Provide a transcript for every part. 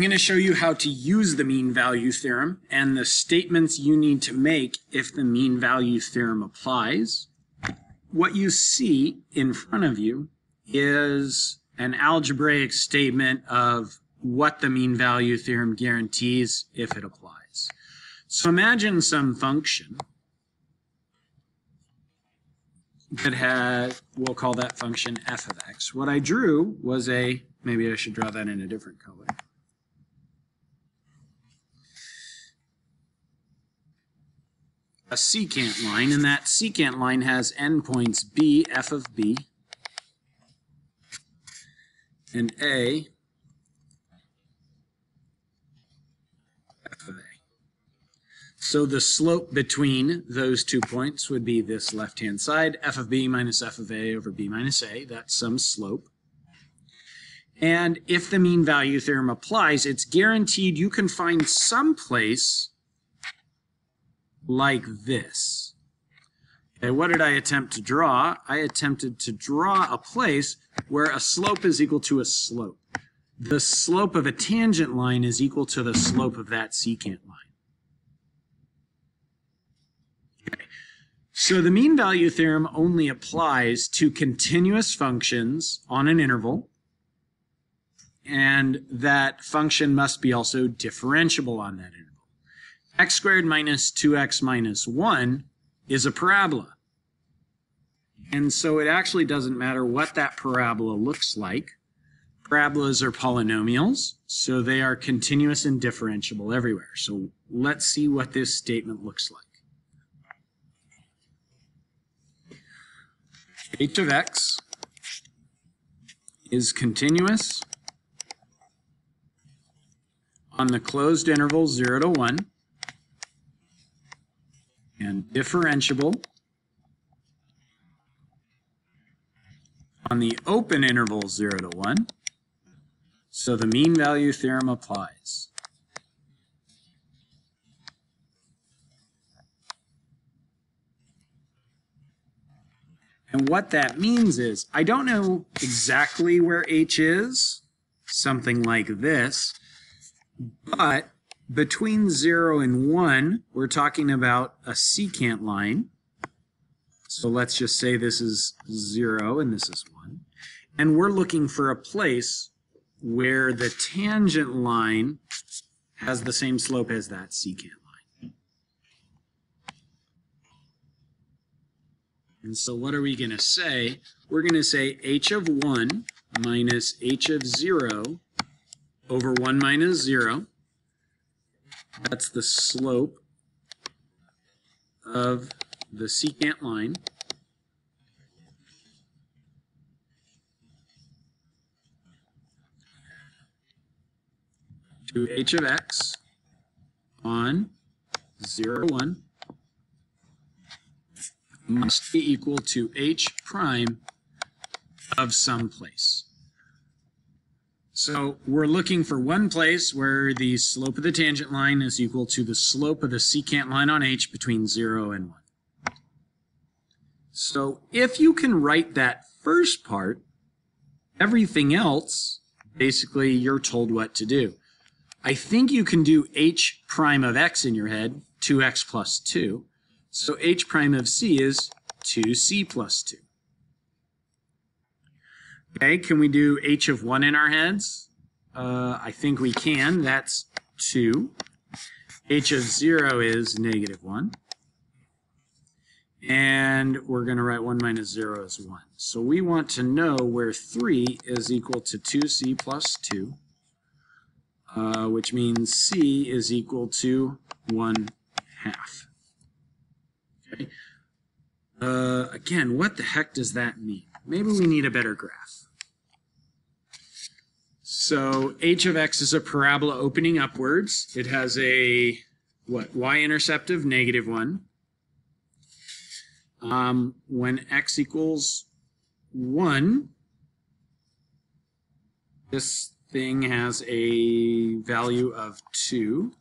I'm going to show you how to use the mean value theorem and the statements you need to make if the mean value theorem applies. What you see in front of you is an algebraic statement of what the mean value theorem guarantees if it applies. So imagine some function that had, we'll call that function f of x. What I drew was maybe I should draw that in a different color. A secant line, and that secant line has endpoints b, f of b, and a, f of a. So the slope between those 2 points would be this left-hand side, f of b minus f of a over b minus a. That's some slope. And if the mean value theorem applies, it's guaranteed you can find some place like this. Okay, what did I attempt to draw? I attempted to draw a place where a slope is equal to a slope. The slope of a tangent line is equal to the slope of that secant line. Okay. So the mean value theorem only applies to continuous functions on an interval, and that function must be also differentiable on that interval. X squared minus 2x minus 1 is a parabola. And so it actually doesn't matter what that parabola looks like. Parabolas are polynomials, so they are continuous and differentiable everywhere. So let's see what this statement looks like. H of x is continuous on the closed interval 0 to 1 and differentiable on the open interval 0 to 1, so the mean value theorem applies. And what that means is, I don't know exactly where h is, something like this, but between 0 and 1, we're talking about a secant line. So let's just say this is 0 and this is 1. And we're looking for a place where the tangent line has the same slope as that secant line. And so what are we going to say? We're going to say h of 1 minus h of 0 over 1 minus 0. That's the slope of the secant line. To h of x on 0, 1 must be equal to h prime of some place. So we're looking for one place where the slope of the tangent line is equal to the slope of the secant line on h between 0 and 1. So if you can write that first part, everything else, basically you're told what to do. I think you can do h prime of x in your head, 2x plus 2. So h prime of c is 2c plus 2. Okay, can we do h of 1 in our heads? I think we can. That's 2. H of 0 is negative 1. And we're going to write 1 minus 0 as 1. So we want to know where 3 is equal to 2c plus 2, which means c is equal to 1/2. Okay. Again, what the heck does that mean? Maybe we need a better graph. So h of x is a parabola opening upwards. It has a, y-intercept of negative 1. When x equals 1, this thing has a value of 2.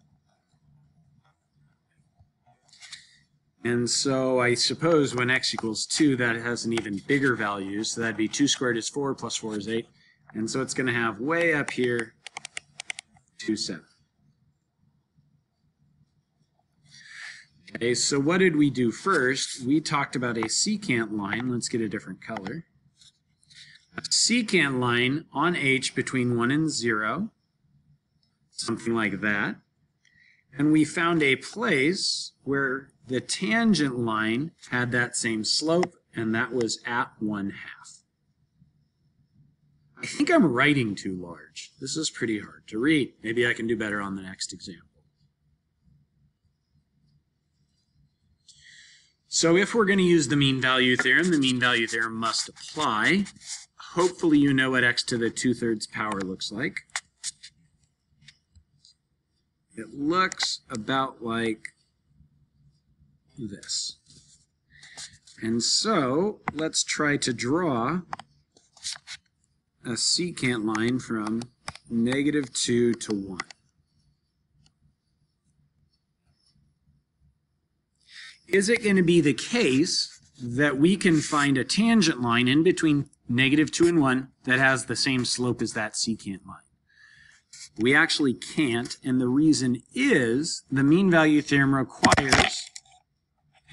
And so I suppose when x equals 2, that has an even bigger value. So that'd be 2 squared is 4, plus 4 is 8. And so it's going to have way up here 27. Okay, so what did we do first? We talked about a secant line. Let's get a different color. A secant line on h between 1 and 0, something like that. And we found a place where the tangent line had that same slope, and that was at 1/2. I think I'm writing too large. This is pretty hard to read. Maybe I can do better on the next example. So if we're going to use the mean value theorem must apply. Hopefully you know what x to the 2/3 power looks like. It looks about like this. And so let's try to draw a secant line from -2 to 1. Is it going to be the case that we can find a tangent line in between -2 and 1 that has the same slope as that secant line? We actually can't, and the reason is the mean value theorem requires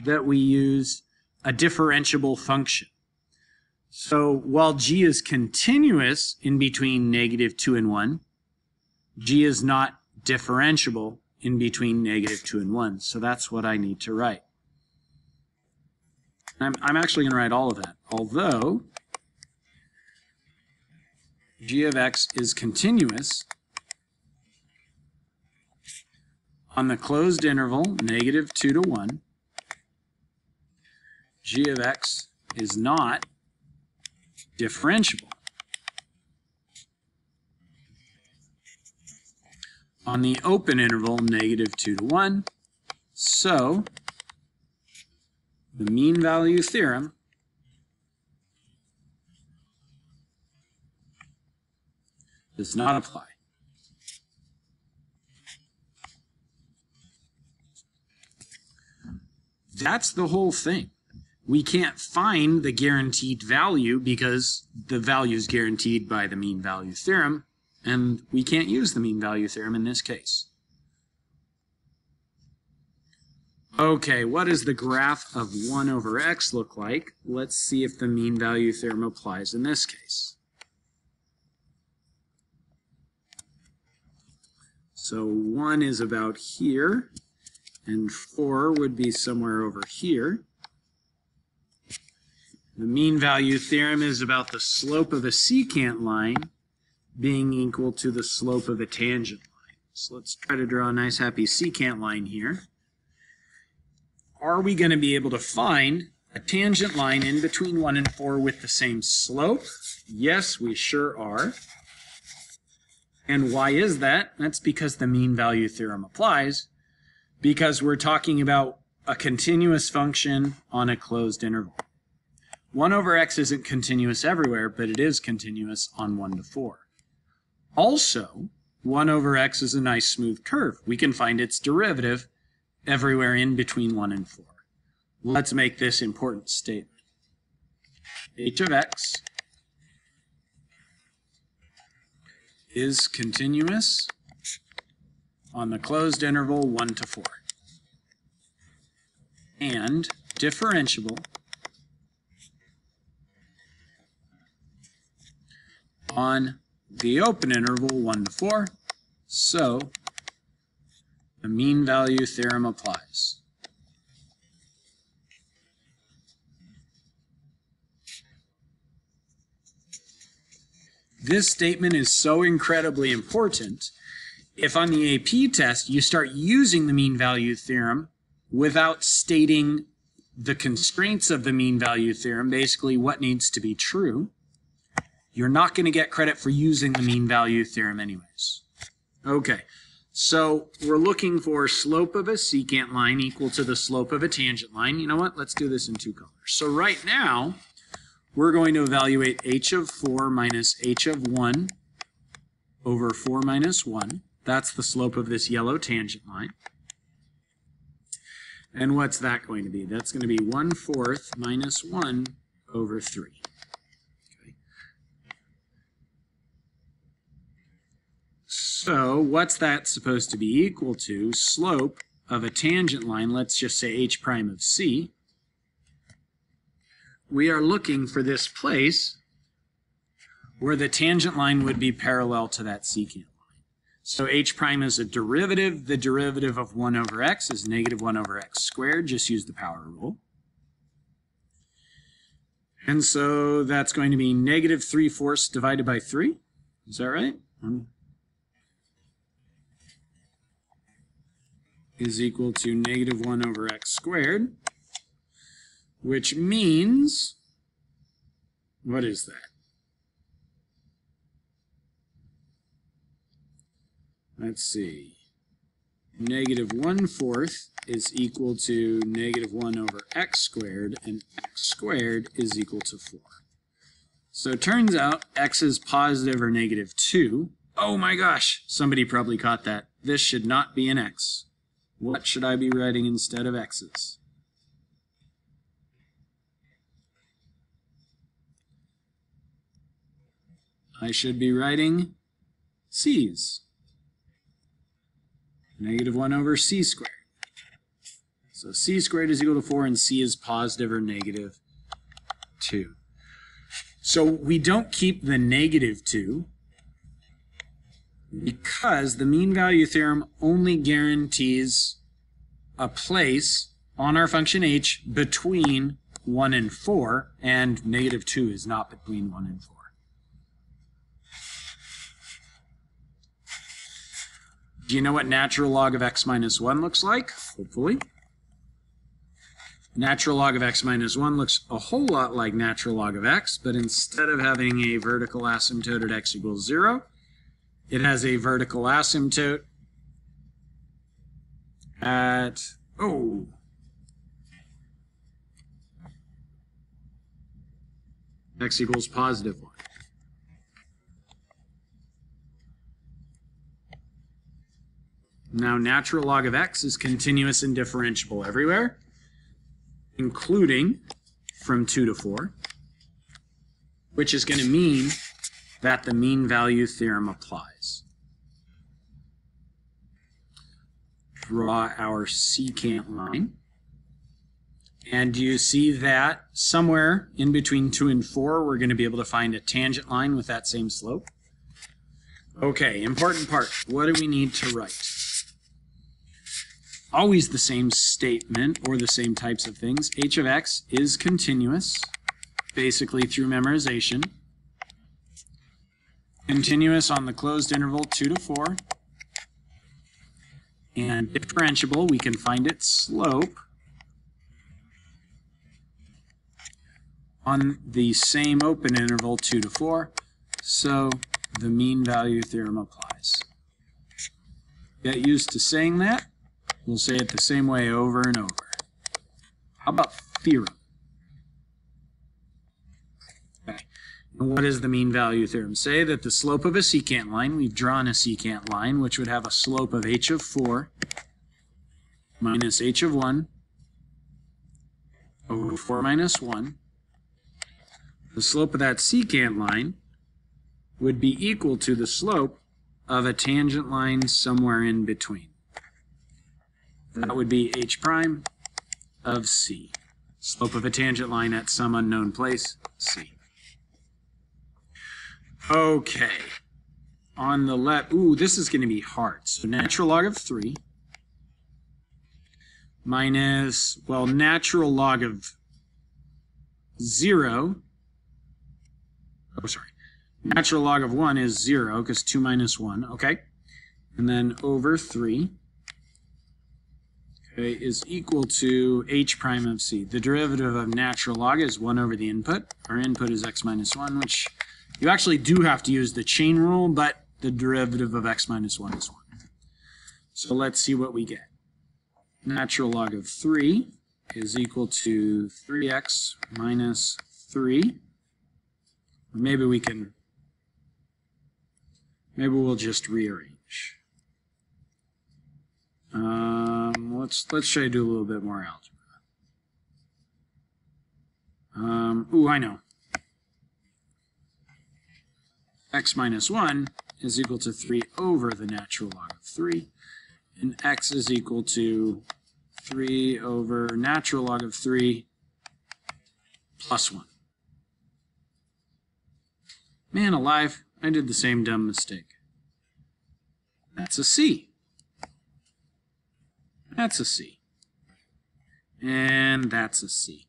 that we use a differentiable function. So while g is continuous in between -2 and 1, g is not differentiable in between -2 and 1. So that's what I need to write. I'm actually going to write all of that. Although g of x is continuous on the closed interval -2 to 1, g of x is not differentiable on the open interval -2 to 1. So the mean value theorem does not apply. That's the whole thing. We can't find the guaranteed value because the value is guaranteed by the mean value theorem, and we can't use the mean value theorem in this case. Okay, what does the graph of 1 over x look like? Let's see if the mean value theorem applies in this case. So 1 is about here, and 4 would be somewhere over here. The mean value theorem is about the slope of a secant line being equal to the slope of a tangent line. So let's try to draw a nice happy secant line here. Are we going to be able to find a tangent line in between 1 and 4 with the same slope? Yes, we sure are. And why is that? That's because the mean value theorem applies, because we're talking about a continuous function on a closed interval. 1 over x isn't continuous everywhere, but it is continuous on 1 to 4. Also, 1 over x is a nice smooth curve. We can find its derivative everywhere in between 1 and 4. Let's make this important statement. h of x is continuous on the closed interval 1 to 4 and differentiable on the open interval 1 to 4, so the mean value theorem applies. This statement is so incredibly important. If on the AP test you start using the mean value theorem without stating the constraints of the mean value theorem, basically what needs to be true, you're not going to get credit for using the mean value theorem anyways. Okay, so we're looking for slope of a secant line equal to the slope of a tangent line. You know what? Let's do this in 2 colors. So right now, we're going to evaluate h of 4 minus h of 1 over 4 minus 1. That's the slope of this yellow tangent line. And what's that going to be? That's going to be 1/4 minus 1 over 3. So what's that supposed to be equal to? Slope of a tangent line, let's just say h prime of c. We are looking for this place where the tangent line would be parallel to that secant line. So h prime is a derivative. The derivative of 1 over x is negative 1 over x squared. Just use the power rule. And so that's going to be negative 3/4 divided by 3. Is that right? Is equal to negative 1 over x squared, which means, what is that? Let's see. Negative 1/4 is equal to negative 1 over x squared, and x squared is equal to 4. So it turns out x is positive or negative 2. Oh my gosh, somebody probably caught that. This should not be an x. What should I be writing instead of x's? I should be writing c's. Negative 1 over c squared. So c squared is equal to 4, and c is positive or negative 2. So we don't keep the negative 2 because the mean value theorem only guarantees a place on our function h between 1 and 4, and negative 2 is not between 1 and 4. Do you know what natural log of x minus 1 looks like? Hopefully. Natural log of x minus 1 looks a whole lot like natural log of x, but instead of having a vertical asymptote at x equals 0, it has a vertical asymptote at, x equals positive 1. Now, natural log of x is continuous and differentiable everywhere, including from 2 to 4, which is going to mean that the mean value theorem applies. Draw our secant line. And you see that somewhere in between 2 and 4, we're going to be able to find a tangent line with that same slope. Okay, important part. What do we need to write? Always the same statement or the same types of things. H of x is continuous, basically through memorization. Continuous on the closed interval 2 to 4. And differentiable, we can find its slope on the same open interval 2 to 4. So the mean value theorem applies. Get used to saying that. We'll say it the same way over and over. How about theorem? Okay. And what does the mean value theorem say? That the slope of a secant line, we've drawn a secant line, which would have a slope of h of 4 minus h of 1 over 4 minus 1. The slope of that secant line would be equal to the slope of a tangent line somewhere in between. That would be h prime of c. Slope of a tangent line at some unknown place, c. Okay. On the left, this is going to be hard. So natural log of 3 minus, natural log of 0. Natural log of 1 is 0 because 2 minus 1. Okay. And then over 3. Is equal to h prime of c. The derivative of natural log is 1 over the input. Our input is x minus 1, which you actually do have to use the chain rule, but the derivative of x minus 1 is 1. So let's see what we get. Natural log of 3 is equal to 3x minus 3. Maybe we'll just rearrange. Let's try to do a little bit more algebra. I know. X minus 1 is equal to 3 over the natural log of 3, and x is equal to 3 over natural log of 3 plus 1. Man alive, I did the same dumb mistake. That's a C. That's a C. And that's a C.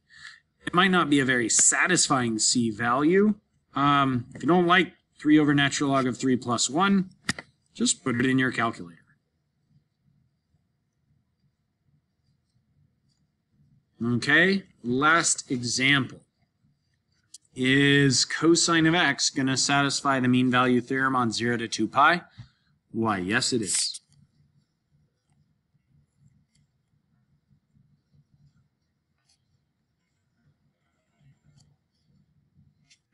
It might not be a very satisfying C value. If you don't like 3 over natural log of 3 plus 1, just put it in your calculator. Okay, last example. Is cosine of x going to satisfy the mean value theorem on 0 to 2 pi? Why, yes it is.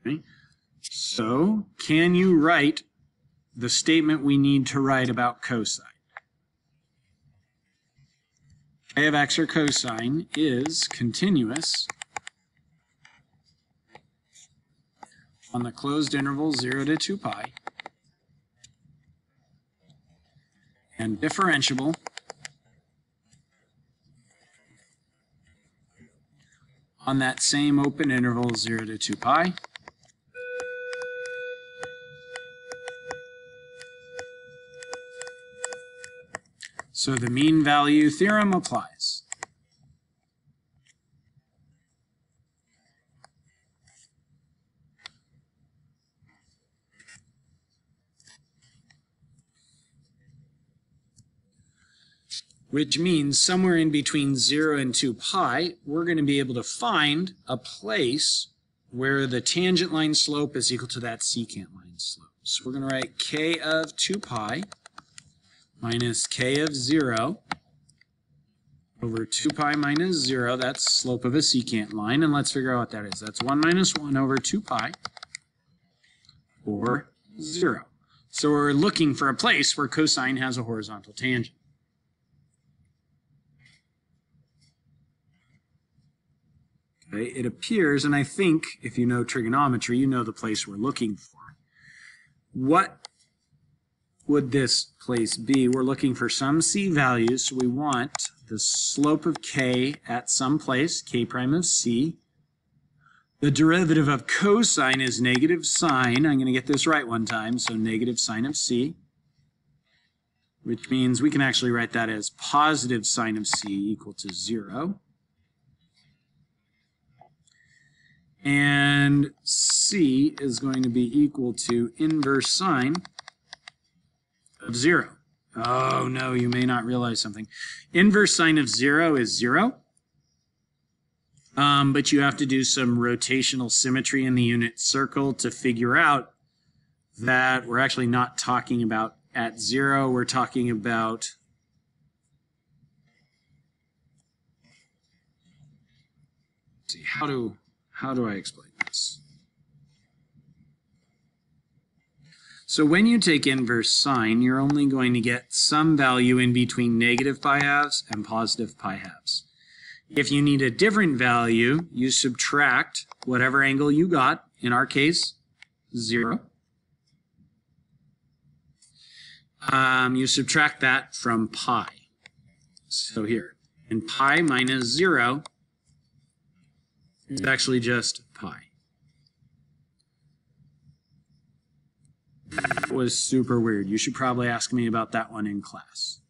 Okay. So, can you write the statement we need to write about cosine? Phi of x or cosine is continuous on the closed interval 0 to 2 pi and differentiable on that same open interval 0 to 2 pi. So the mean value theorem applies. Which means somewhere in between 0 and 2 pi, we're going to be able to find a place where the tangent line slope is equal to that secant line slope. So we're going to write k of 2 pi minus k of 0 over 2 pi minus 0. That's slope of a secant line. And let's figure out what that is. That's 1 minus 1 over 2 pi or 0. So we're looking for a place where cosine has a horizontal tangent. Okay, it appears, and I think if you know trigonometry, you know the place we're looking for. What would this place be? We're looking for some c values, so we want the slope of k at some place, k prime of c. The derivative of cosine is negative sine. I'm going to get this right one time, so negative sine of c, which means we can actually write that as positive sine of c equal to 0. And c is going to be equal to inverse sine of 0. Oh no, you may not realize something. Inverse sine of 0 is 0. But you have to do some rotational symmetry in the unit circle to figure out that we're actually not talking about at 0. We're talking about let's see, how do I explain this? So when you take inverse sine, you're only going to get some value in between negative pi halves and positive pi halves. If you need a different value, you subtract whatever angle you got, in our case, 0. You subtract that from pi. So here, and pi minus 0 is actually just pi. That was super weird. You should probably ask me about that one in class.